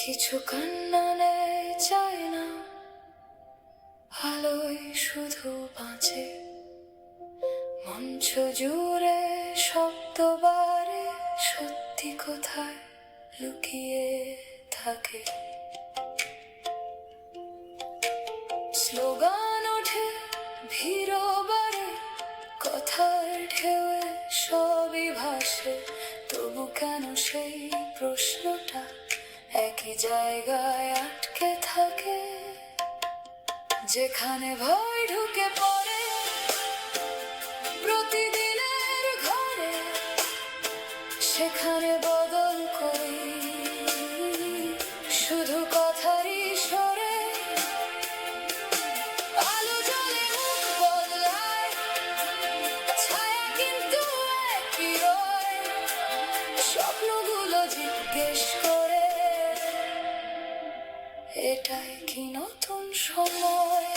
কিছু কান্না নেই চায় না, আলোয় শুধু বাঁচে। মঞ্চ জুড়ে শব্দ বাড়ে, সত্যি কোথায় লুকিয়ে থাকে। স্লোগান ওঠে, ভিড় বাড়ে, কথার ঢেউয়ে সবই ভাসে। তবু কেন সেই প্রশ্নটা একই জায়গায় আটকে থাকে? যেখানে ভয় ঢুকে পড়ে প্রতিদিনের ঘরে, সেখানে বদল করি শুধু কথারই সরে। আলো জ্বলে, মুখ বদলায়, ছায়া কিন্তু একই রয়। স্বপ্নগুলো জিজ্ঞেস করে, এটাই কি নতুন সময়?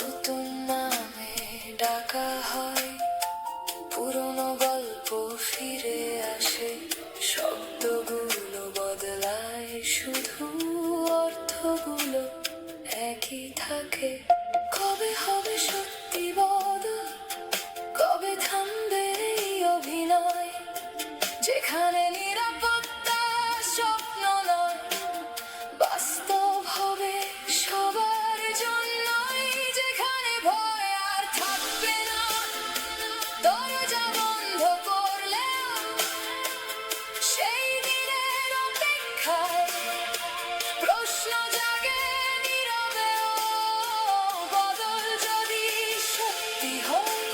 নতুন নামে ডাকা হয়, পুরনো গল্প ফিরে আসে। শব্দগুলো বদলায়, শুধু অর্থগুলো একই থাকে। কবে হবে সত্যি বদল? কবে থামবে এই অভিনয়? যেখানে নিরাপত্তা স্বপ্ন নয়, বাস্তব হবে সবার জন্যই। যেখানে ভয় আর থাকবে না, দরজা বন্ধ করলেও সেই দিনের অপেক্ষায় প্রশ্ন জাগে নীরবেও। বদল যদি সত্যি হয়,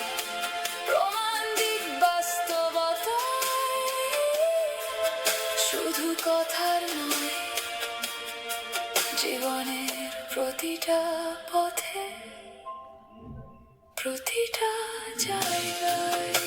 প্রমাণ দিক বাস্তবতায়। শুধু কথার নয়, জীবনের প্রতিটা পথে, প্রতিটা জায়গায়।